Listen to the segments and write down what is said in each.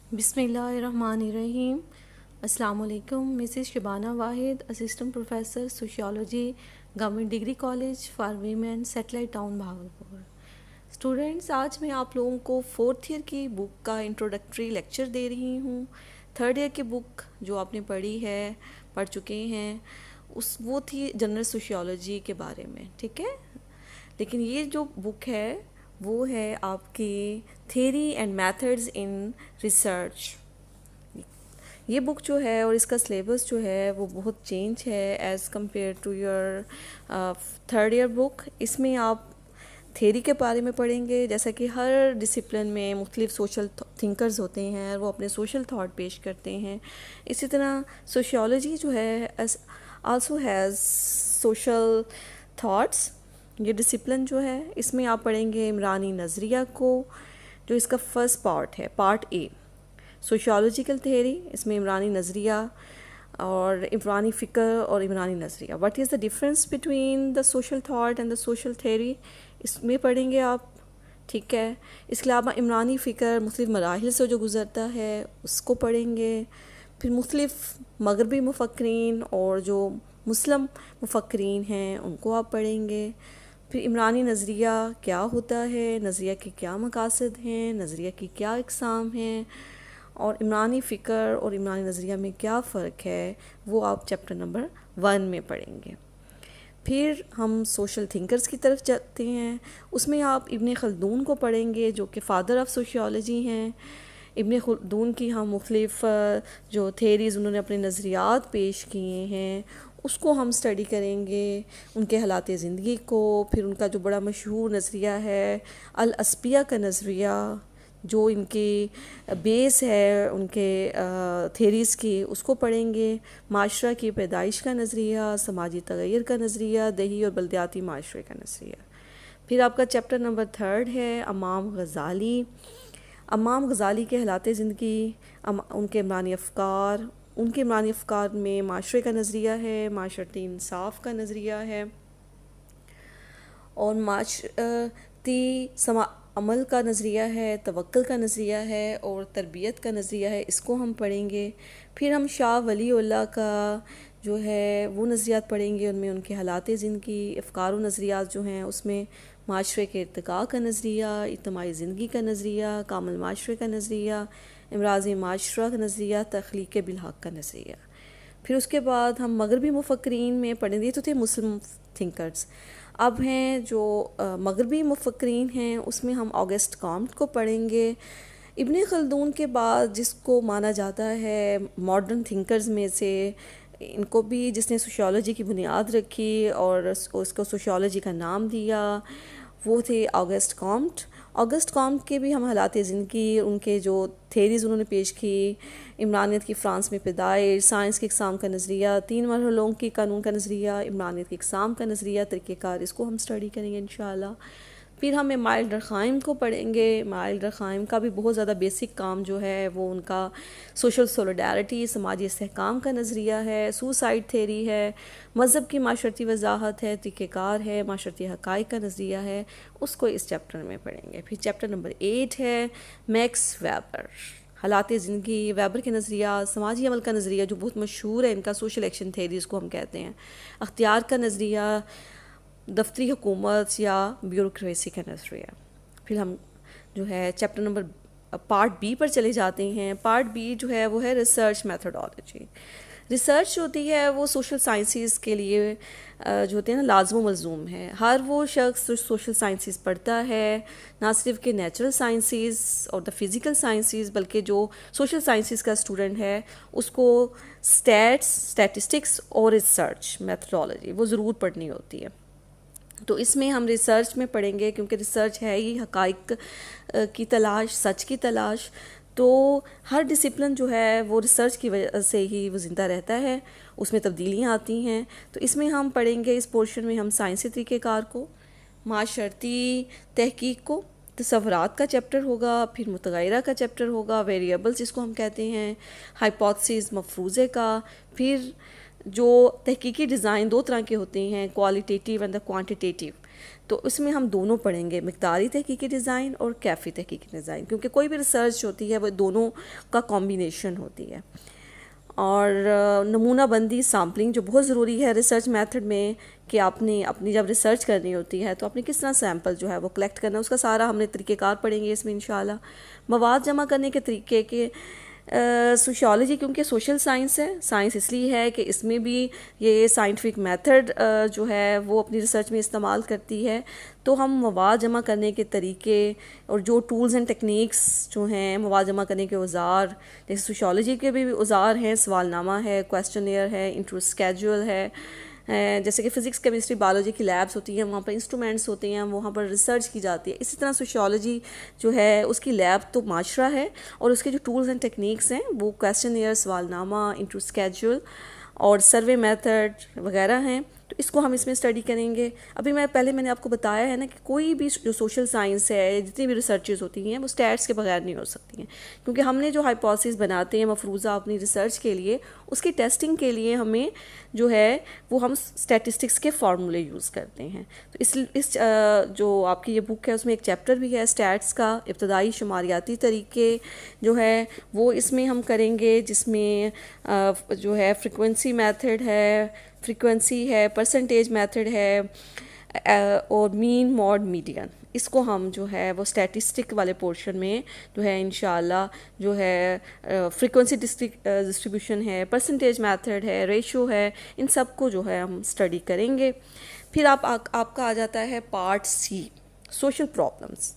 बिस्मिल्लाहिर्रहमानिर्रहीम। अस्सलाम वालेकुम। Mrs Shabana Wahid, assistant professor sociology, government degree college for women, satellite town Bhagalpur. Students, आज मैं आप लोगों को फोर्थ ईयर की बुक का इंट्रोडक्टरी लेक्चर दे रही हूँ। थर्ड ईयर की बुक जो आपने पढ़ चुके हैं वो थी जनरल सोशियोलॉजी के बारे में, ठीक है। लेकिन ये जो बुक है वो है आपकी theory and methods in research. ये बुक जो है और इसका सिलेबस जो है वो बहुत चेंज है as compare to your third year book. इसमें आप थेरी के बारे में पढ़ेंगे, जैसा कि हर डिसिप्लिन में मुख्तलिफ सोशल थिंकर्स होते हैं, वो अपने सोशल थाट पेश करते हैं। इसी तरह सोशियोलॉजी जो है आल्सो हैज़ सोशल थाट्स। ये डिसिप्लिन जो है इसमें आप पढ़ेंगे इमरानी नज़रिया को, जो इसका फर्स्ट पार्ट है, पार्ट ए सोशियोलॉजिकल थेरी। इसमें इमरानी नज़रिया और इमरानी फ़िक्र और इमरानी नज़रिया, what is the difference between the social thought and the social theory, इसमें पढ़ेंगे आप, ठीक है। इसके अलावा इमरानी फ़िक्र मुख्तलिफ़ मराहिल से जो गुज़रता है उसको पढ़ेंगे। फिर मुख्तलिफ़ मगरबी मुफ़क्रीन और जो मुस्लिम मुफ़क्रीन हैं उनको आप पढ़ेंगे। फिर इमरानी नज़रिया क्या होता है, नज़रिया के क्या मकासद हैं, नज़रिया की क्या इक़साम हैं, और इमरानी फ़िक्र और इमरानी नज़रिया में क्या फ़र्क है, वो आप चैप्टर नंबर 1 में पढ़ेंगे। फिर हम सोशल थिंकर्स की तरफ जाते हैं। उसमें आप इब्ने खल्दून को पढ़ेंगे, जो कि फ़ादर ऑफ सोशियोलॉजी हैं। इब्ने खल्दून की हम मुख्तलिफ़ जो थेरीज़ उन्होंने अपने नज़रियात पेश किए हैं उसको हम स्टडी करेंगे, उनके हालात ज़िंदगी को। फिर उनका जो बड़ा मशहूर नज़रिया है अल अस्पिया का नज़रिया, जो इनकी बेस है उनके थेरीज़ की, उसको पढ़ेंगे। माशरा की पैदाइश का नज़रिया, समाजी तग़य्युर का नज़रिया, दही और बल्दियाती माशरे का नज़रिया। फिर आपका चैप्टर नंबर 3 है इमाम ग़ज़ाली। इमाम ग़ज़ाली के हालात ज़िंदगी, उनके इमरानी अफ़कार, उनके इमरानी अफ़कार में माशरे का नज़रिया है, माशरती इंसाफ का नज़रिया है, और माशरती अमल का नज़रिया है, तवक्कुल का नज़रिया है, और तरबियत का नज़रिया है। इसको हम पढ़ेंगे। फिर हम शाह वलीउल्लाह का जो है वो नज़रियात पढ़ेंगे, उनमें उनके हालात ज़िंदगी, अफ़कार व नज़रियात जो हैं उसमें माशरे के इर्तिक़ा का नज़रिया, इज्तिमाई ज़िंदगी का नज़रिया, कामिल माशरे का नज़रिया, इमराज़ माशरा का नज़रिया, तख़लीक़ बिलहक़ का नज़रिया। फिर उसके बाद हम मगरबी मुफ़क्रीन में पढ़ेंगे, तो थे मुस्लिम थिंकर्स। अब हैं जो मगरबी मुफ़क्रीन हैं उसमें हम ऑगस्ट कॉम्ट को पढ़ेंगे। इब्ने खल्दून के बाद जिसको माना जाता है मॉडर्न थिंकर्स में से, इनको भी जिसने सोशियोलॉजी की बुनियाद रखी और उसको सोशियोलॉजी का नाम दिया, वो थे ऑगस्ट कॉम्ट। ऑगस्ट कॉम्ट के भी हम हालात ज़िंदगी, उनके जो थेरीज़ उन्होंने पेश की, इमरानियत की फ़्रांस में पैदाइश, साइंस के इक़साम का नज़रिया, 3 मरहलों की कानून का नज़रिया, इमरानियत के इक़साम का नज़रिया, तरीक़ेकार, इसको हम स्टडी करेंगे इंशाअल्लाह। फिर हम माइल रख़ाइम को पढ़ेंगे। माइल रख़ाइम का भी बहुत ज़्यादा बेसिक काम जो है वो उनका सोशल सोलिडारिटी, समाजी इस्तेहकाम का नज़रिया है, सुसाइड थेरी है, मज़हब की माशरती वजाहत है, तरीक़ेकार है, माशरती हक़ाइक़ का नज़रिया है, उसको इस चैप्टर में पढ़ेंगे। फिर चैप्टर नंबर 8 है मैक्स वेबर, हालात ज़िंदगी, वेबर के नज़रिया, समाजी अमल का नज़रिया जो बहुत मशहूर है इनका, सोशल एक्शन थेरी इसको हम कहते हैं, अख्तियार का नज़रिया, दफ्तरी हुकूमत या ब्यूरोक्रेसी का नज़रिया। फिर हम जो है चैप्टर नंबर पार्ट बी पर चले जाते हैं। पार्ट बी जो है वो है रिसर्च मेथडोलॉजी। रिसर्च जो होती है वो सोशल साइंसेस के लिए जो होते हैं ना लाज़िम मलज़ूम है। हर वो शख्स जो सोशल साइंसेस पढ़ता है, ना सिर्फ के नेचुरल साइंसेस और द फिज़िकल साइंसेस, बल्कि जो सोशल साइंसेस का स्टूडेंट है उसको स्टैटिस्टिक्स और रिसर्च मेथडोलॉजी वो ज़रूर पढ़नी होती है। तो इसमें हम रिसर्च में पढ़ेंगे, क्योंकि रिसर्च है ही हक़ाइक़ की तलाश, सच की तलाश। तो हर डिसिप्लिन जो है वो रिसर्च की वजह से ही वो ज़िंदा रहता है, उसमें तब्दीलियाँ आती हैं। तो इसमें हम पढ़ेंगे, इस पोर्शन में हम साइंसी तरीक़ेकार को, माशरती तहक़ीक़ को, तसव्वुरात का चैप्टर होगा, फिर मुतग़य्यरा का चैप्टर होगा, वेरिएबल्स जिसको हम कहते हैं, हाइपोथेसिस मफ़रूज़े का। फिर जो तहकीकी डिज़ाइन 2 तरह के होते हैं, क्वालिटेटिव एंड द क्वांटिटेटिव। तो उसमें हम दोनों पढ़ेंगे, मिक़दारी तहकीकी डिज़ाइन और कैफ़ी तहकीकी डिज़ाइन, क्योंकि कोई भी रिसर्च होती है वो दोनों का कॉम्बिनेशन होती है। और नमूना बंदी सैम्पलिंग जो बहुत ज़रूरी है रिसर्च मेथड में, कि आपने अपनी जब रिसर्च करनी होती है तो आपने किस तरह सैंपल जो है वो कलेक्ट करना है, उसका सारा हमने तरीक़ेकार पढ़ेंगे इसमें इंशाल्लाह। मवाद जमा करने के तरीके के सोशियोलॉजी क्योंकि सोशल साइंस है, साइंस इसलिए है कि इसमें भी ये साइंटिफिक मेथड जो है वो अपनी रिसर्च में इस्तेमाल करती है। तो हम मवाद जमा करने के तरीके और जो टूल्स एंड टेक्निक्स जो हैं, मवाद जमा करने के औज़ार, जैसे सोशियोलॉजी के भी औज़ार हैं, सवालनामा है, क्वेश्चनियर है, इंटरव्यू स्केड्यूल है, जैसे कि फ़िज़िक्स केमिस्ट्री बायोलॉजी की लैब्स होती हैं, वहाँ पर इंस्ट्रूमेंट्स होते हैं, वहाँ पर रिसर्च की जाती है। इसी तरह सोशियोलॉजी जो है उसकी लैब तो माशरा है, और उसके जो टूल्स एंड टेक्निक्स हैं वो क्वेश्चनियर, सवालनामा, इंटरव्यू स्केड्यूल और सर्वे मेथड वगैरह हैं। तो इसको हम इसमें स्टडी करेंगे। अभी मैंने आपको बताया है ना कि कोई भी जो सोशल साइंस है, जितनी भी रिसर्चेज होती हैं वो स्टैट्स के बगैर नहीं हो सकती हैं, क्योंकि हमने जो हाइपोथेसिस बनाते हैं मफरूज़ा अपनी रिसर्च के लिए, उसकी टेस्टिंग के लिए हमें जो है वो हम स्टैटिस्टिक्स के फार्मूले यूज़ करते हैं। तो इस जो आपकी ये बुक है उसमें एक चैप्टर भी है स्टैट्स का, इब्तदाई शुमारियाती तरीके जो है वो इसमें हम करेंगे, जिसमें जो है फ्रीक्वेंसी मेथड है, फ्रीक्वेंसी है, परसेंटेज मेथड है, और मीन, मॉड, मीडियन। इसको हम जो है वो स्टैटिस्टिक वाले पोर्शन में जो है इंशाल्लाह जो है फ्रीक्वेंसी डिस्ट्रीब्यूशन है, परसेंटेज मेथड है, रेशो है, इन सब को जो है हम स्टडी करेंगे। फिर आपका आ जाता है पार्ट सी, सोशल प्रॉब्लम्स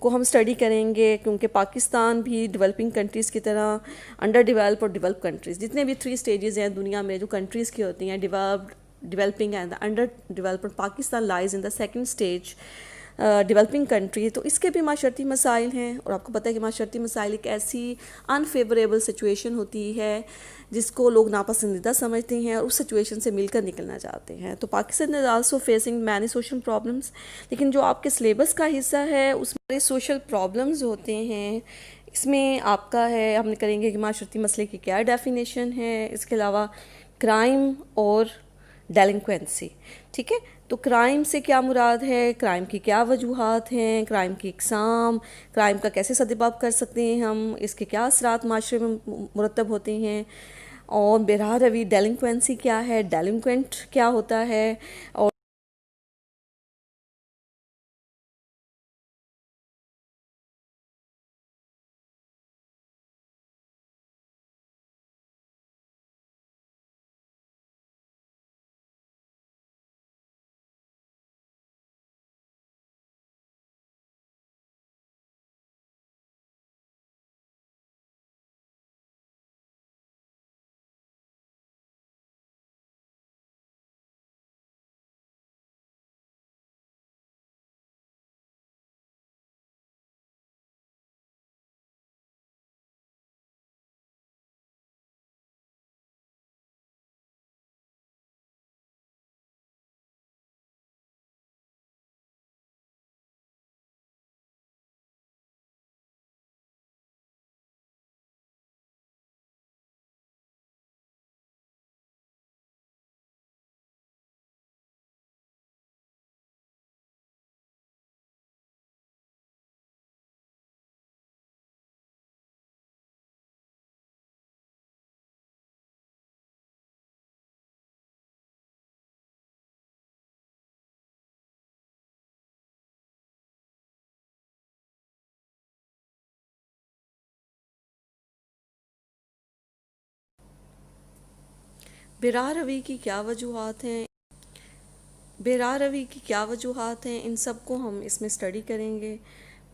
को हम स्टडी करेंगे, क्योंकि पाकिस्तान भी डेवलपिंग कंट्रीज़ की तरह अंडर डेवलप और डेवलप कंट्रीज़, जितने भी 3 स्टेजेस हैं दुनिया में जो कंट्रीज़ की होती हैं, developed, developing and under developed, Pakistan lies in the second stage developing country. तो इसके भी माशरती मसाइल हैं, और आपको पता है कि माशरती मसाइल एक ऐसी अनफेवरेबल सिचुएशन होती है जिसको लोग नापसंदीदा समझते हैं और उस सिचुएशन से मिलकर निकलना चाहते हैं। तो Pakistan is also facing many social problems, लेकिन जो आपके सिलेबस का हिस्सा है उसमें सोशल प्रॉब्लम्स होते हैं। इसमें आपका है, हमने करेंगे कि माशरती मसले की क्या डेफिनेशन है, इसके अलावा क्राइम और डेलिंक्वेंसी। ठीक है, तो क्राइम से क्या मुराद है, क्राइम की क्या वजूहात हैं, क्राइम की इकसाम, क्राइम का कैसे सद्देबाप कर सकते हैं हम, इसके क्या असरात माशरे में मुरतब होते हैं, और बेराह रवी डेलिंक्वेंसी क्या है, डेलिंक्वेंट क्या होता है, और बेराह रवी की क्या वजूहात हैं, बेराह रवी की क्या वजूहात हैं, इन सब को हम इसमें स्टडी करेंगे।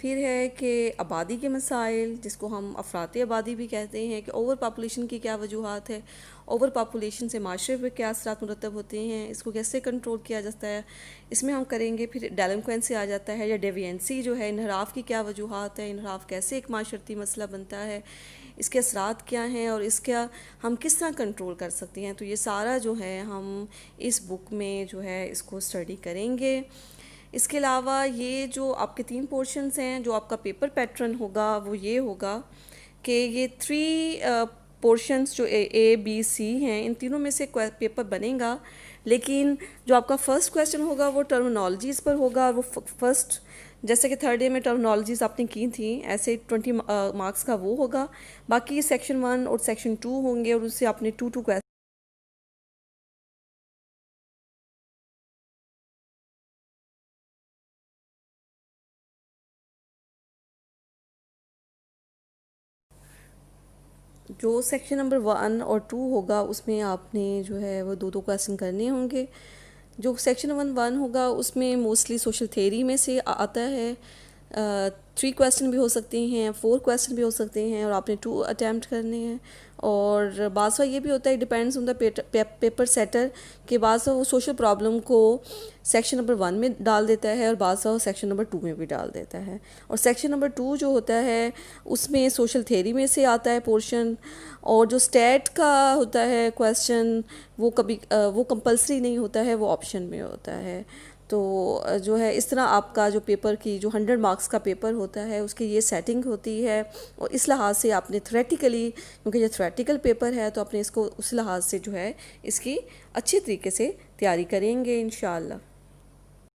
फिर है कि आबादी के मसाइल, जिसको हम अफराती आबादी भी कहते हैं, कि ओवर पॉपुलेशन की क्या वजूहात है, ओवर पॉपुलेशन से माशरे पर क्या असरात मुरतब होते हैं, इसको कैसे कंट्रोल किया जाता है, इसमें हम करेंगे। फिर डेलिंक्वेंसी आ जाता है, या डेविएंसी जो है, इनहराफ की क्या वजूहात है, इनहराफ कैसे एक माशरती मसला बनता है, इसके असरात क्या हैं और इसका हम किस तरह कंट्रोल कर सकते हैं। तो ये सारा जो है हम इस बुक में जो है इसको स्टडी करेंगे। इसके अलावा ये जो आपके 3 पोर्शंस हैं, जो आपका पेपर पैटर्न होगा वो ये होगा कि ये 3 पोर्शंस जो A B C हैं, इन तीनों में से पेपर बनेगा, लेकिन जो आपका फर्स्ट क्वेश्चन होगा वो टर्मिनोलॉजीज़ पर होगा। वो फर्स्ट जैसे कि थर्ड डे में टर्मिनोलॉजीज़ आपने की थी, ऐसे 20 मार्क्स का वो होगा। बाकी सेक्शन 1 और सेक्शन 2 होंगे और उससे आपने 2 क्वेश्चन जो सेक्शन नंबर 1 और 2 होगा उसमें आपने जो है वो 2 क्वेश्चन करने होंगे। जो सेक्शन 1 होगा उसमें मोस्टली सोशल थ्योरी में से आता है। 3 क्वेश्चन भी हो सकते हैं, 4 क्वेश्चन भी हो सकते हैं और आपने 2 अटैम्प्ट करने हैं। और बासा ये भी होता है, depends on the paper setter के बासा वो सोशल प्रॉब्लम को सेक्शन नंबर 1 में डाल देता है और बासा वो सेक्शन नंबर 2 में भी डाल देता है। और सेक्शन नंबर 2 जो होता है उसमें सोशल थ्योरी में से आता है पोर्शन। और जो स्टैट का होता है क्वेश्चन वो कभी वो कंपलसरी नहीं होता है, वो ऑप्शन में होता है। तो जो है इस तरह आपका जो पेपर की जो 100 मार्क्स का पेपर होता है उसकी ये सेटिंग होती है। और इस लिहाज से आपने थ्योरेटिकली, क्योंकि ये थ्योरेटिकल पेपर है, तो आपने इसको उस लिहाज से जो है इसकी अच्छी तरीके से तैयारी करेंगे इंशाअल्लाह।